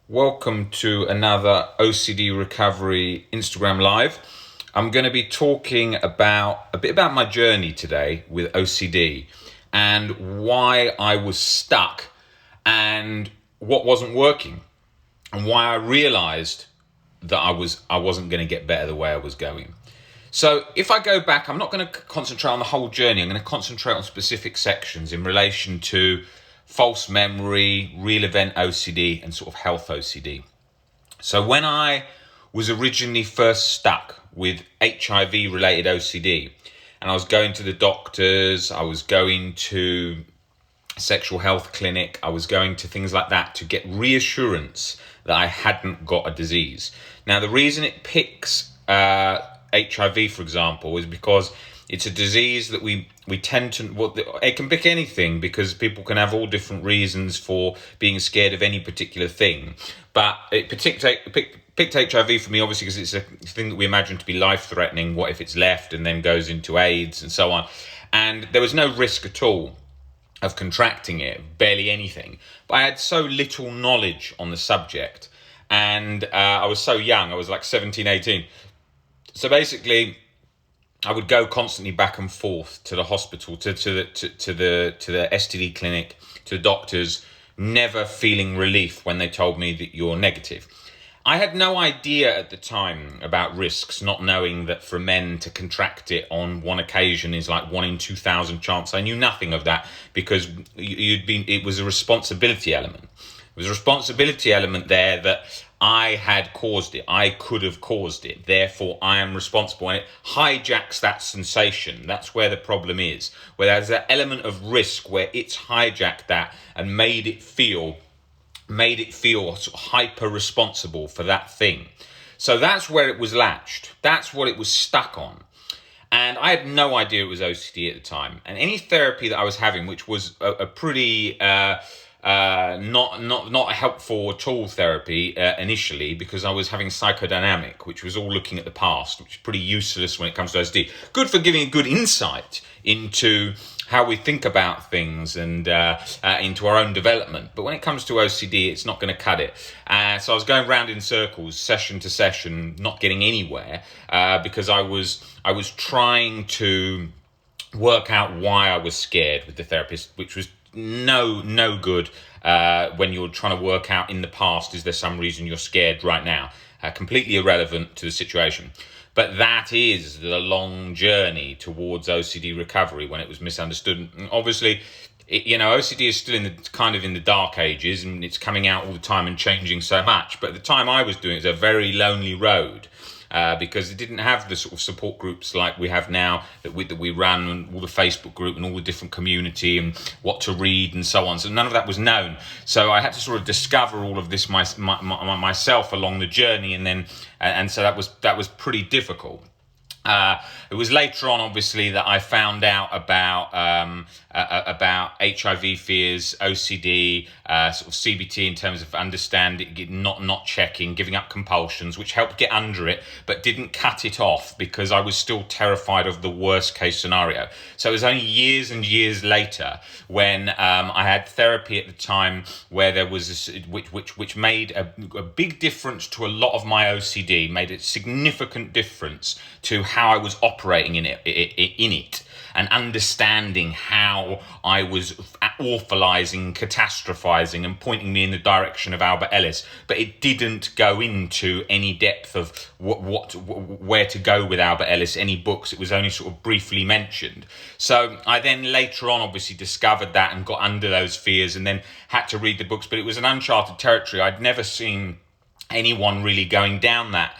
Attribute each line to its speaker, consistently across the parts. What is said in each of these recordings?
Speaker 1: Welcome to another OCD Recovery Instagram Live. I'm going to be talking about a bit about my journey today with OCD and why I was stuck and what wasn't working and why I realized that I wasn't going to get better the way I was going. So if I go back, I'm not going to concentrate on the whole journey. I'm going to concentrate on specific sections in relation to false memory, real event OCD, and sort of health OCD. So when I was originally first stuck with HIV-related OCD, and I was going to the doctors, I was going to a sexual health clinic, I was going to things like that to get reassurance that I hadn't got a disease. Now, the reason it picks HIV, for example, is because it's a disease that we tend to, it can pick anything because people can have all different reasons for being scared of any particular thing. But it picked HIV for me, obviously, because it's a thing that we imagine to be life-threatening. What if it's left and then goes into AIDS and so on? And there was no risk at all of contracting it, barely anything. But I had so little knowledge on the subject. And I was so young, I was like 17, 18. So basically, I would go constantly back and forth to the hospital, to the STD clinic, to the doctors, never feeling relief when they told me that you're negative. I had no idea at the time about risks, not knowing that for men to contract it on one occasion is like 1 in 2,000 chance. I knew nothing of that because it was a responsibility element. There was a responsibility element there that I had caused it. I could have caused it. Therefore, I am responsible. And it hijacks that sensation. That's where the problem is. Where there's that element of risk where it's hijacked that and made it feel sort of hyper responsible for that thing. So that's where it was latched. That's what it was stuck on. And I had no idea it was OCD at the time. And any therapy that I was having, which was a pretty not helpful at all therapy initially, because I was having psychodynamic, which was all looking at the past, which is pretty useless when it comes to OCD. Good for giving a good insight into how we think about things and into our own development. But when it comes to OCD, it's not going to cut it. So I was going round in circles, session to session, not getting anywhere because I was trying to work out why I was scared with the therapist, which was no good when you're trying to work out in the past, is there some reason you're scared right now? Completely irrelevant to the situation. But that is the long journey towards OCD recovery when it was misunderstood. And obviously, OCD is still in the dark ages, and it's coming out all the time and changing so much. But at the time I was doing it, it was a very lonely road. Because it didn't have the sort of support groups like we have now that we run, and all the Facebook group and all the different community and what to read and so on. So none of that was known. So I had to sort of discover all of this myself along the journey, and so that was pretty difficult. It was later on, obviously, that I found out about HIV fears, OCD, sort of CBT in terms of understanding, not checking, giving up compulsions, which helped get under it, but didn't cut it off because I was still terrified of the worst case scenario. So it was only years and years later when I had therapy at the time where there was this, which made a big difference to a lot of my OCD, made a significant difference to how I was operating in it, and understanding how I was awfulizing, catastrophizing, and pointing me in the direction of Albert Ellis. But it didn't go into any depth of where to go with Albert Ellis, any books. It was only sort of briefly mentioned. So I then later on obviously discovered that and got under those fears, and then had to read the books. But it was an uncharted territory. I'd never seen anyone really going down that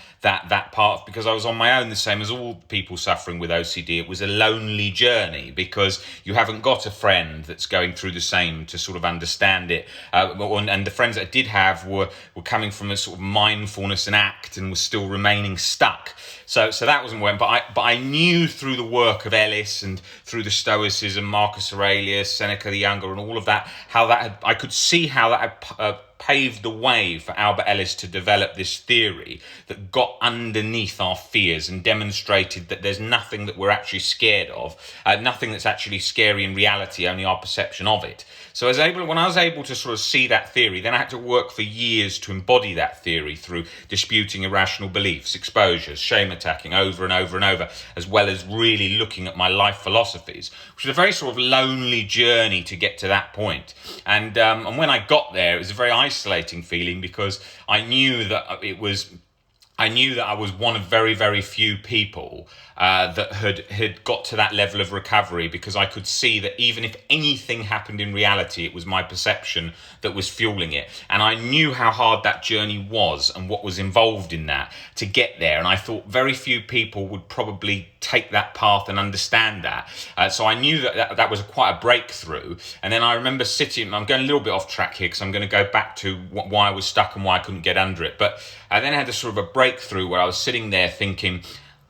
Speaker 1: path, because I was on my own, the same as all people suffering with OCD. It was a lonely journey because you haven't got a friend that's going through the same to sort of understand it. And the friends that I did have were coming from a sort of mindfulness and ACT and were still remaining stuck. So that wasn't working. But I knew through the work of Ellis and through the Stoicism, Marcus Aurelius, Seneca the Younger, and all of that, I could see how that had paved the way for Albert Ellis to develop this theory that got got underneath our fears and demonstrated that there's nothing that we're actually scared of, nothing that's actually scary in reality, only our perception of it. So when I was able to sort of see that theory, then I had to work for years to embody that theory through disputing irrational beliefs, exposures, shame attacking over and over and over, as well as really looking at my life philosophies, which was a very sort of lonely journey to get to that point. And when I got there, it was a very isolating feeling, because I knew that I was one of very, very few people that had got to that level of recovery, because I could see that even if anything happened in reality, it was my perception that was fueling it. And I knew how hard that journey was and what was involved in that to get there. And I thought very few people would probably take that path and understand that. So I knew that was quite a breakthrough. And then I remember I'm going a little bit off track here because I'm going to go back to why I was stuck and why I couldn't get under it. But I then had this sort of a breakthrough where I was sitting there thinking,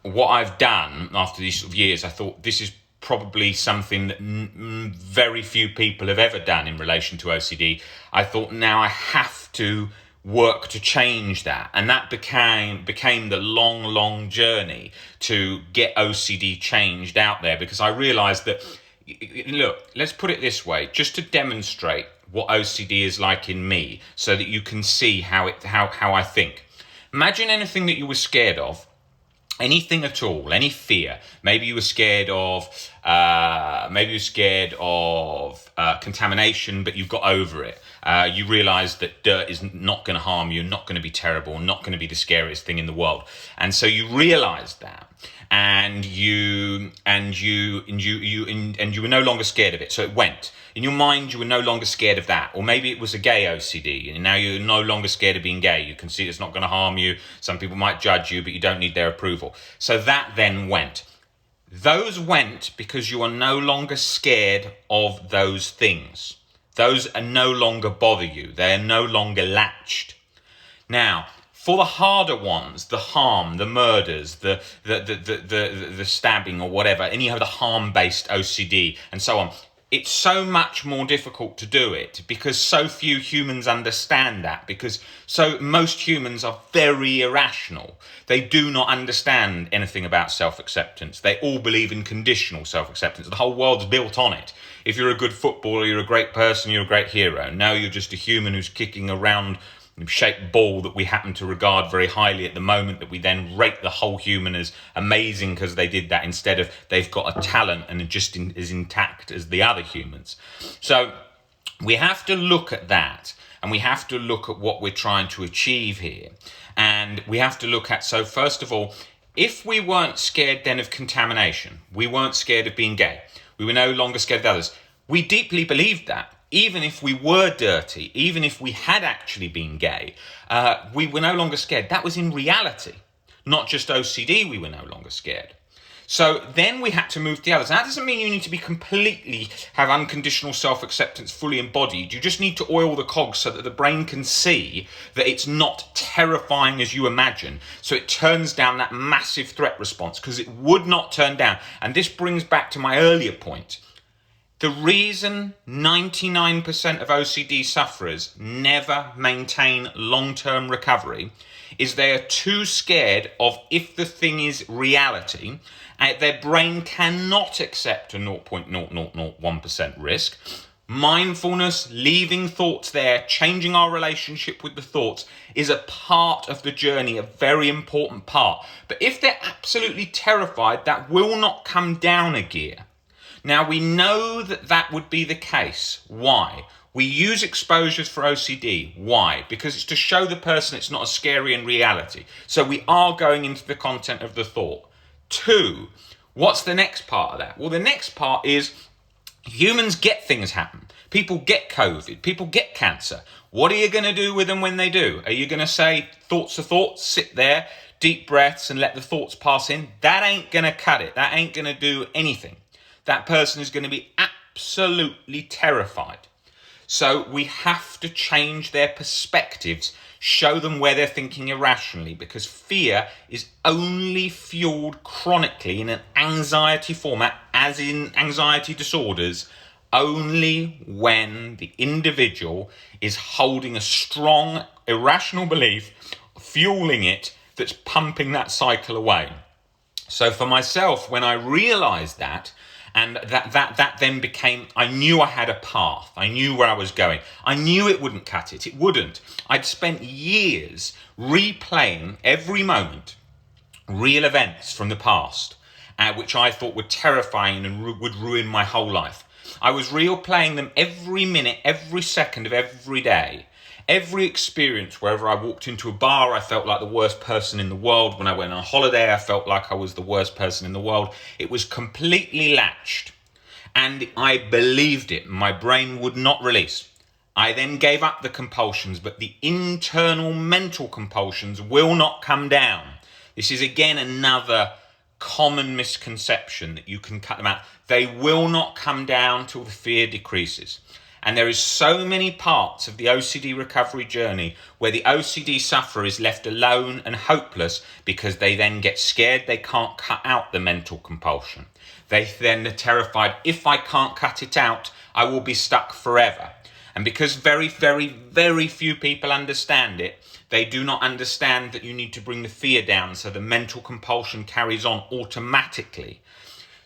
Speaker 1: what I've done after these sort of years, I thought this is probably something that very few people have ever done in relation to OCD. I thought, now I have to work to change that. And that became the long journey to get OCD changed out there, because I realized that, look, let's put it this way, just to demonstrate what OCD is like in me, so that you can see how I think. Imagine anything that you were scared of, anything at all, any fear. Maybe you were scared of contamination, but you got over it. You realised that dirt is not going to harm you, not going to be terrible, not going to be the scariest thing in the world, and so you realised that, and you were no longer scared of it. So it went. In your mind, you were no longer scared of that. Or maybe it was a gay OCD, and now you're no longer scared of being gay. You can see it's not going to harm you. Some people might judge you, but you don't need their approval. So that then went. Those went because you are no longer scared of those things. Those are no longer bother you. They are no longer latched. Now, for the harder ones, the harm, the murders, the stabbing or whatever, and you have the harm-based OCD and so on, it's so much more difficult to do it because so few humans understand that, because most humans are very irrational. They do not understand anything about self-acceptance. They all believe in conditional self-acceptance. The whole world's built on it. If you're a good footballer, you're a great person, you're a great hero. Now you're just a human who's kicking around shaped ball that we happen to regard very highly at the moment, that we then rate the whole human as amazing because they did that, instead of they've got a talent and are just as intact as the other humans. So we have to look at that, and we have to look at what we're trying to achieve here. And we have to look at, so first of all, if we weren't scared then of contamination, we weren't scared of being gay, we were no longer scared of others, we deeply believed that. Even if we were dirty, even if we had actually been gay, we were no longer scared. That was in reality, not just OCD, we were no longer scared. So then we had to move to the others. Now, that doesn't mean you need to be have unconditional self-acceptance fully embodied. You just need to oil the cogs so that the brain can see that it's not terrifying as you imagine. So it turns down that massive threat response, because it would not turn down. And this brings back to my earlier point. The reason 99% of OCD sufferers never maintain long-term recovery is they are too scared of, if the thing is reality, their brain cannot accept a 0.0001% risk. Mindfulness, leaving thoughts there, changing our relationship with the thoughts is a part of the journey, a very important part. But if they're absolutely terrified, that will not come down a gear. Now, we know that would be the case. Why? We use exposures for OCD. Why? Because it's to show the person it's not as scary in reality. So we are going into the content of the thought. 2, what's the next part of that? Well, the next part is humans get things happen. People get COVID. People get cancer. What are you going to do with them when they do? Are you going to say, thoughts are thoughts, sit there, deep breaths and let the thoughts pass in? That ain't going to cut it. That ain't going to do anything. That person is going to be absolutely terrified. So we have to change their perspectives, show them where they're thinking irrationally, because fear is only fueled chronically in an anxiety format, as in anxiety disorders, only when the individual is holding a strong, irrational belief, fueling it, that's pumping that cycle away. So for myself, when I realized that, and that then became, I knew I had a path. I knew where I was going. I knew it wouldn't cut it. It wouldn't. I'd spent years replaying every moment, real events from the past, which I thought were terrifying and would ruin my whole life. I was replaying them every minute, every second of every day. Every experience, wherever I walked into a bar, I felt like the worst person in the world. When I went on holiday, I felt like I was the worst person in the world. It was completely latched. And I believed it. My brain would not release. I then gave up the compulsions, but the internal mental compulsions will not come down. This is again another common misconception that you can cut them out. They will not come down till the fear decreases. And there is so many parts of the OCD recovery journey where the OCD sufferer is left alone and hopeless because they then get scared they can't cut out the mental compulsion. They then are terrified, if I can't cut it out, I will be stuck forever. And because very, very, very few people understand it, they do not understand that you need to bring the fear down so the mental compulsion carries on automatically.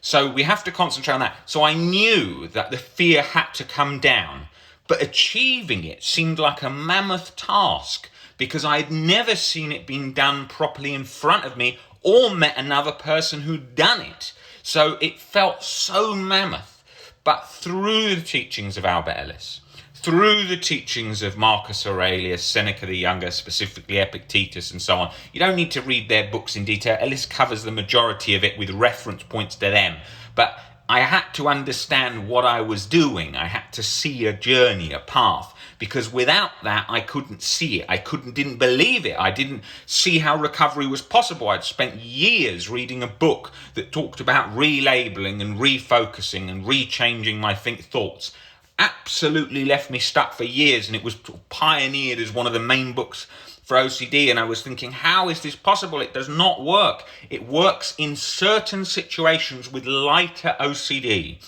Speaker 1: So we have to concentrate on that. So I knew that the fear had to come down, but achieving it seemed like a mammoth task because I'd never seen it being done properly in front of me or met another person who'd done it. So it felt so mammoth. But through the teachings of Albert Ellis, through the teachings of Marcus Aurelius, Seneca the Younger, specifically Epictetus and so on. You don't need to read their books in detail. Ellis covers the majority of it with reference points to them. But I had to understand what I was doing. I had to see a journey, a path, because without that, I couldn't see it. Didn't believe it. I didn't see how recovery was possible. I'd spent years reading a book that talked about relabeling and refocusing and rechanging my thoughts. Absolutely left me stuck for years, and it was pioneered as one of the main books for OCD, and I was thinking, how is this possible? It does not work. It works in certain situations with lighter OCD,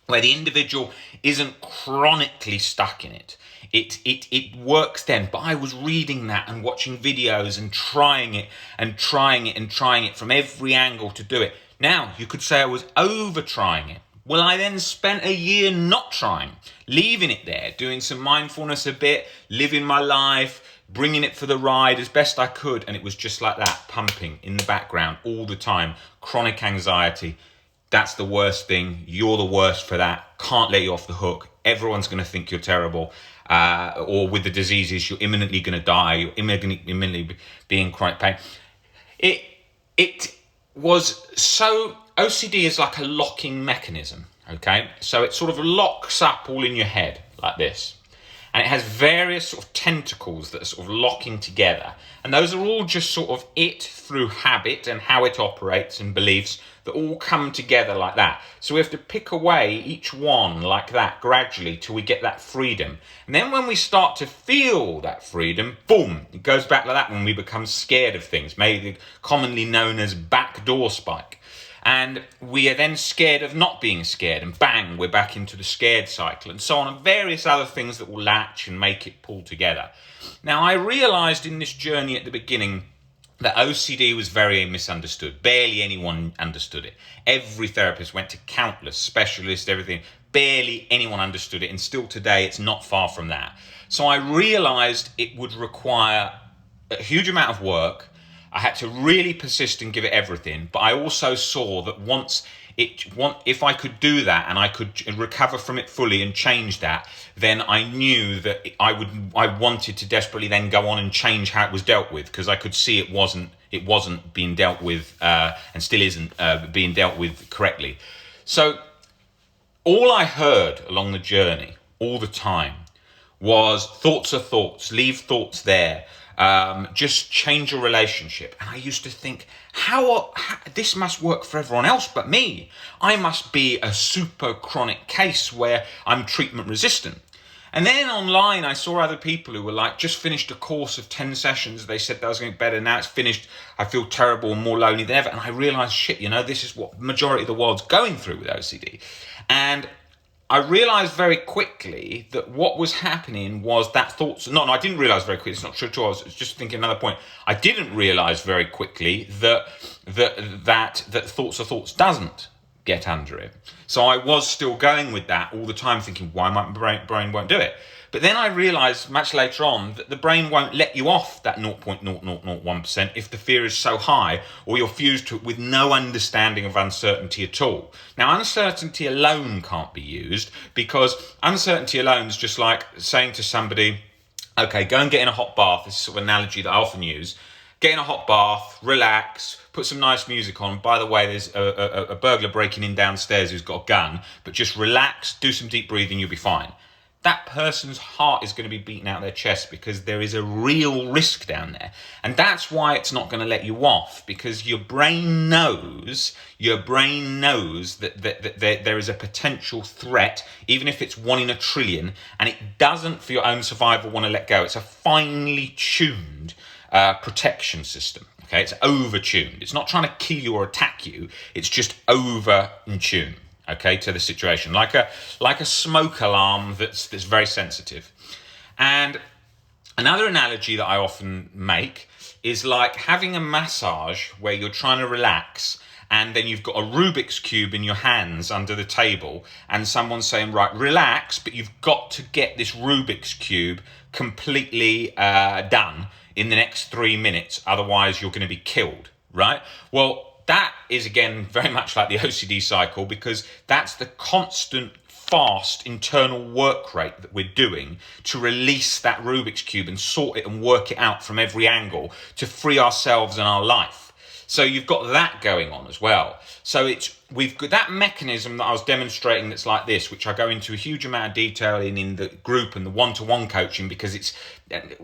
Speaker 1: where the individual isn't chronically stuck in it. It works then, but I was reading that and watching videos and trying it from every angle to do it. Now, you could say I was over trying it. Well, I then spent a year not trying, leaving it there, doing some mindfulness a bit, living my life, bringing it for the ride as best I could. And it was just like that, pumping in the background all the time. Chronic anxiety. That's the worst thing. You're the worst for that. Can't let you off the hook. Everyone's going to think you're terrible. Or with the diseases, you're imminently going to die. You're imminently be in chronic pain. It was so... OCD is like a locking mechanism, okay? So it sort of locks up all in your head like this. And it has various sort of tentacles that are sort of locking together. And those are all just sort of it through habit and how it operates and beliefs that all come together like that. So we have to pick away each one like that gradually till we get that freedom. And then when we start to feel that freedom, boom, it goes back like that when we become scared of things, maybe commonly known as backdoor spike. And we are then scared of not being scared, and bang, we're back into the scared cycle, and so on, and various other things that will latch and make it pull together. Now, I realised in this journey at the beginning that OCD was very misunderstood. Barely anyone understood it. Every therapist went to countless specialists, everything. Barely anyone understood it, and still today it's not far from that. So I realised it would require a huge amount of work. I had to really persist and give it everything, but I also saw that if I could do that and I could recover from it fully and change that, then I knew that I wanted to desperately then go on and change how it was dealt with, because I could see it wasn't being dealt with and still isn't being dealt with correctly. So all I heard along the journey all the time was thoughts are thoughts, leave thoughts there. Just change your relationship. And I used to think, how this must work for everyone else but me. I must be a super chronic case where I'm treatment resistant. And then online I saw other people who were like, just finished a course of 10 sessions. They said that was getting better. Now it's finished. I feel terrible and more lonely than ever. And I realized, this is what the majority of the world's going through with OCD. And I realized very quickly that what was happening was that thoughts, no, I didn't realize very quickly, it's not true at all, I was just thinking another point. I didn't realize very quickly that thoughts are thoughts doesn't get under it. So I was still going with that all the time, thinking, why my brain won't do it? But then I realized much later on that the brain won't let you off that 0.0001% if the fear is so high, or you're fused to it with no understanding of uncertainty at all. Now, uncertainty alone can't be used, because uncertainty alone is just like saying to somebody, okay, go and get in a hot bath. This is sort of an analogy that I often use. Get in a hot bath, relax, put some nice music on. By the way, there's a burglar breaking in downstairs who's got a gun, but just relax, do some deep breathing, you'll be fine. That person's heart is going to be beating out their chest, because there is a real risk down there. And that's why it's not going to let you off, because your brain knows that there is a potential threat, even if it's 1 in a trillion, and it doesn't, for your own survival, want to let go. It's a finely tuned protection system. Okay, it's over-tuned. It's not trying to kill you or attack you. It's just over in tune. Okay, to the situation, like a smoke alarm that's very sensitive. And another analogy that I often make is like having a massage where you're trying to relax, and then you've got a Rubik's Cube in your hands under the table, and someone's saying, right, relax, but you've got to get this Rubik's Cube completely done in the next 3 minutes, otherwise you're going to be killed, right? Well, that is, again, very much like the OCD cycle, because that's the constant, fast internal work rate that we're doing to release that Rubik's Cube and sort it and work it out from every angle to free ourselves and our life. So you've got that going on as well. So we've got that mechanism that I was demonstrating that's like this, which I go into a huge amount of detail in the group and the one-to-one coaching, because it's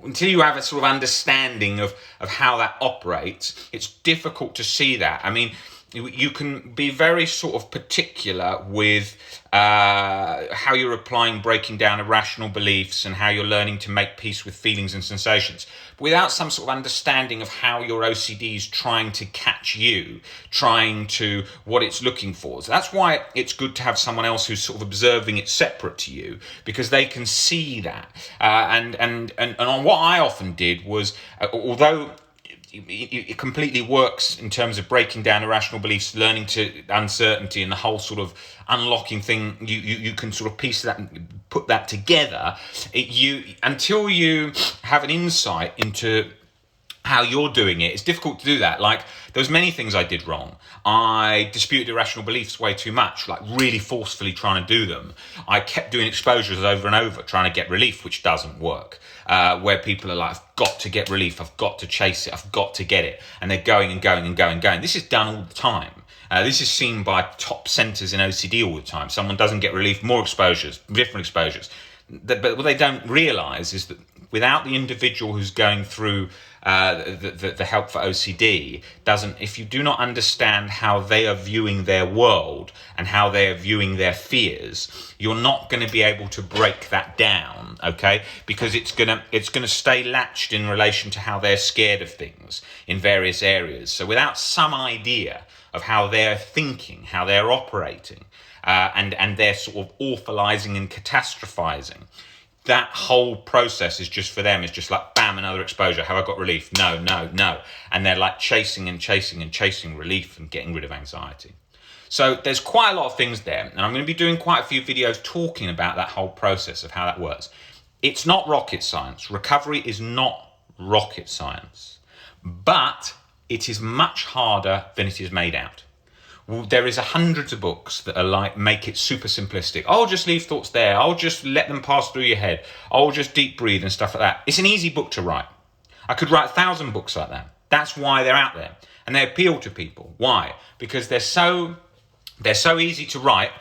Speaker 1: until you have a sort of understanding of how that operates, it's difficult to see that. I mean, you can be very sort of particular with how you're applying breaking down irrational beliefs and how you're learning to make peace with feelings and sensations. But without some sort of understanding of how your OCD is trying to catch you, trying to what it's looking for. So that's why it's good to have someone else who's sort of observing it separate to you, because they can see that. And on what I often did was, although it completely works in terms of breaking down irrational beliefs, learning to uncertainty, and the whole sort of unlocking thing. You can sort of piece that and put that together. Until you have an insight into how you're doing it, it's difficult to do that. Like, there was many things I did wrong. I disputed irrational beliefs way too much, like really forcefully trying to do them. I kept doing exposures over and over, trying to get relief, which doesn't work. Where people are like, I've got to get relief, I've got to chase it, I've got to get it. And they're going and going and going and going. This is done all the time. This is seen by top centres in OCD all the time. Someone doesn't get relief, more exposures, different exposures. But what they don't realise is that without the individual who's going through the help for OCD, if you do not understand how they are viewing their world and how they are viewing their fears, you're not going to be able to break that down, okay? Because it's gonna stay latched in relation to how they're scared of things in various areas. So without some idea of how they're thinking, how they're operating, and they're sort of awfulizing and catastrophizing, that whole process is just for them. It's just like, bam, another exposure. Have I got relief? No. And they're like chasing and chasing and chasing relief and getting rid of anxiety. So there's quite a lot of things there. And I'm going to be doing quite a few videos talking about that whole process of how that works. It's not rocket science. Recovery is not rocket science. But it is much harder than it is made out. There is hundreds of books that are like, make it super simplistic. Oh, just leave thoughts there. I'll just let them pass through your head. I'll just deep breathe and stuff like that. It's an easy book to write. I could write 1,000 books like that. That's why they're out there. And they appeal to people. Why? Because they're so easy to write.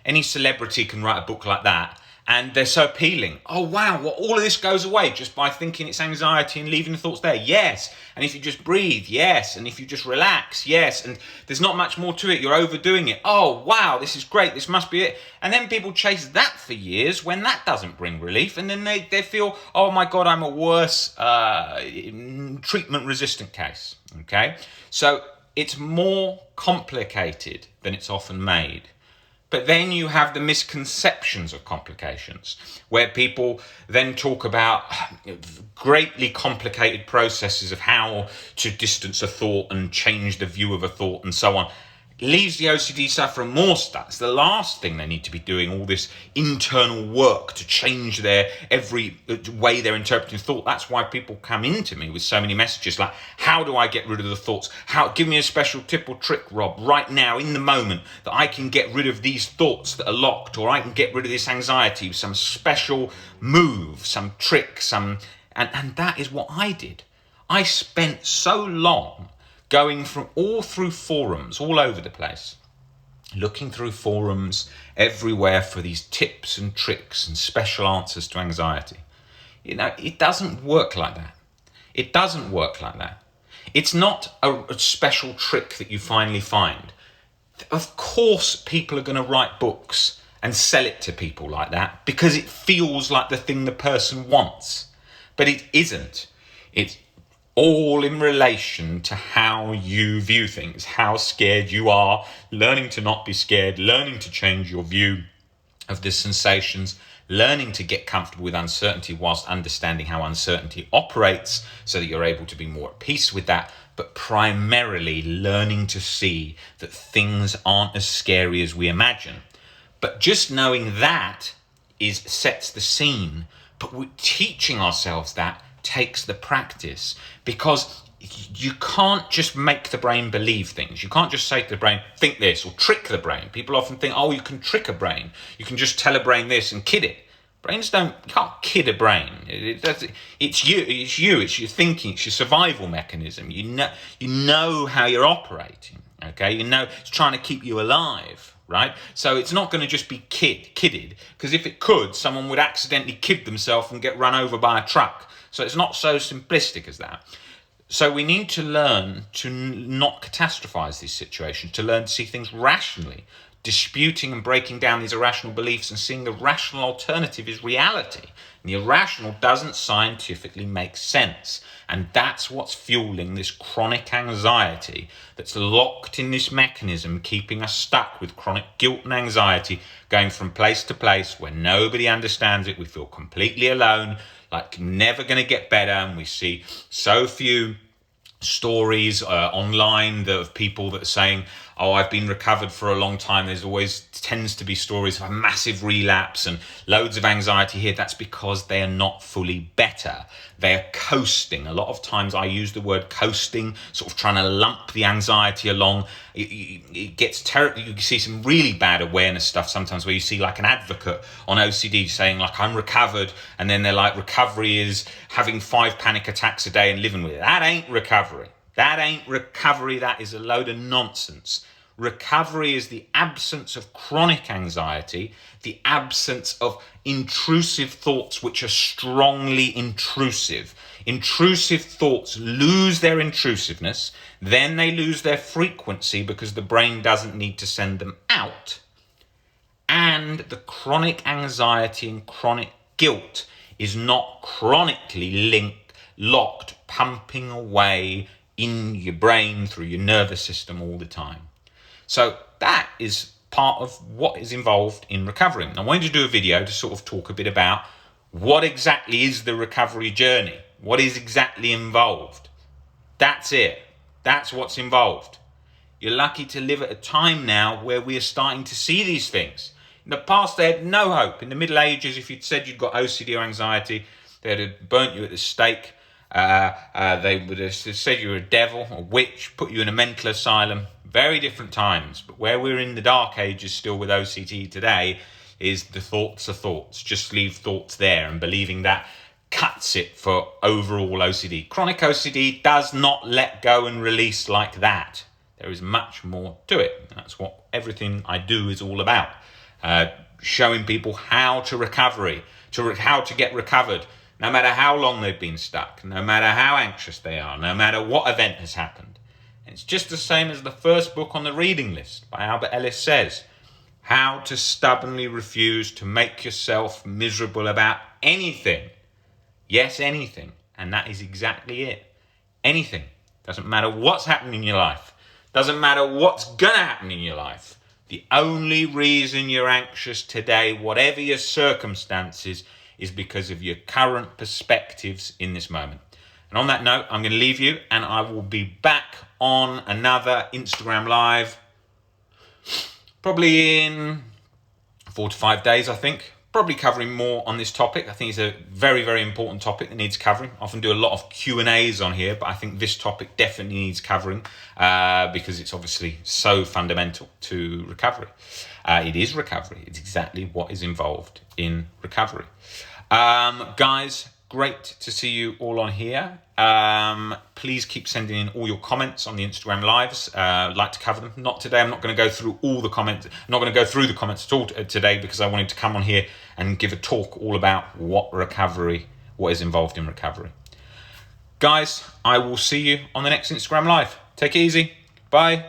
Speaker 1: Any celebrity can write a book like that. And they're so appealing. Oh, wow, well, all of this goes away just by thinking it's anxiety and leaving the thoughts there. Yes. And if you just breathe, yes. And if you just relax, yes. And there's not much more to it. You're overdoing it. Oh, wow, this is great. This must be it. And then people chase that for years when that doesn't bring relief. And then they feel, oh, my God, I'm a worse treatment-resistant case. Okay? So it's more complicated than it's often made. But then you have the misconceptions of complications, where people then talk about greatly complicated processes of how to distance a thought and change the view of a thought and so on. It leaves the OCD suffering more stuck. It's the last thing they need to be doing, all this internal work to change their every way they're interpreting thought. That's why people come into me with so many messages like, how do I get rid of the thoughts? Give me a special tip or trick, Rob, right now in the moment that I can get rid of these thoughts that are locked, or I can get rid of this anxiety with some special move, some trick, and that is what I did. I spent so long going from all through forums all over the place, looking through forums everywhere for these tips and tricks and special answers to anxiety. It doesn't work like that. It doesn't work like that. It's not a special trick that you finally find. Of course, people are going to write books and sell it to people like that because it feels like the thing the person wants. But it isn't. It's all in relation to how you view things, how scared you are, learning to not be scared, learning to change your view of the sensations, learning to get comfortable with uncertainty whilst understanding how uncertainty operates so that you're able to be more at peace with that, but primarily learning to see that things aren't as scary as we imagine. But just knowing that sets the scene, but we're teaching ourselves that takes the practice, because you can't just make the brain believe things. You can't just say to the brain, think this, or trick the brain. People often think, oh, you can trick a brain. You can just tell a brain this and kid it. You can't kid a brain. It's your thinking, it's your survival mechanism. You know how you're operating, okay? It's trying to keep you alive, right? So it's not going to just be kidded, because if it could, someone would accidentally kid themselves and get run over by a truck. So it's not so simplistic as that. So we need to learn to not catastrophize these situations, to learn to see things rationally, disputing and breaking down these irrational beliefs and seeing the rational alternative is reality. And the irrational doesn't scientifically make sense. And that's what's fueling this chronic anxiety that's locked in this mechanism, keeping us stuck with chronic guilt and anxiety, going from place to place where nobody understands it. We feel completely alone, like never going to get better. And we see so few stories online of people that are saying, oh, I've been recovered for a long time. There's always tends to be stories of a massive relapse and loads of anxiety here. That's because they are not fully better. They are coasting. A lot of times I use the word coasting, sort of trying to lump the anxiety along. It gets terrible. You see some really bad awareness stuff sometimes where you see like an advocate on OCD saying like, I'm recovered. And then they're like, recovery is having 5 panic attacks a day and living with it. That ain't recovery. That ain't recovery. That is a load of nonsense. Recovery is the absence of chronic anxiety, the absence of intrusive thoughts which are strongly intrusive. Intrusive thoughts lose their intrusiveness, then they lose their frequency because the brain doesn't need to send them out. And the chronic anxiety and chronic guilt is not chronically locked, pumping away in your brain through your nervous system all the time. So that is part of what is involved in recovery. I wanted to do a video to sort of talk a bit about what exactly is the recovery journey, what is exactly involved. That's it. That's what's involved. You're lucky to live at a time now where we are starting to see these things. In the past, they had no hope. In the Middle Ages, if you'd said you'd got OCD or anxiety, they'd have burnt you at the stake. They would have said you were a devil, a witch, put you in a mental asylum. Very different times. But where we're in the dark ages still with OCD today is the thoughts are thoughts. Just leave thoughts there, and believing that cuts it for overall OCD. Chronic OCD does not let go and release like that. There is much more to it. That's what everything I do is all about. Showing people how to how to get recovered, no matter how long they've been stuck, no matter how anxious they are, no matter what event has happened. And it's just the same as the first book on the reading list by Albert Ellis says, how to stubbornly refuse to make yourself miserable about anything. Yes, anything. And that is exactly it. Anything. Doesn't matter what's happening in your life. Doesn't matter what's going to happen in your life. The only reason you're anxious today, whatever your circumstances, is because of your current perspectives in this moment. And on that note, I'm going to leave you, and I will be back on another Instagram Live probably in 4 to 5 days, I think. Probably covering more on this topic. I think it's a very, very important topic that needs covering. I often do a lot of Q&As on here, but I think this topic definitely needs covering because it's obviously so fundamental to recovery. It is recovery. It's exactly what is involved in recovery. Guys, great to see you all on here. Please keep sending in all your comments on the Instagram Lives. I'd like to cover them. Not today. I'm not going to go through all the comments. I'm not going to go through the comments at all today because I wanted to come on here and give a talk all about what is involved in recovery. Guys, I will see you on the next Instagram Live. Take it easy. Bye.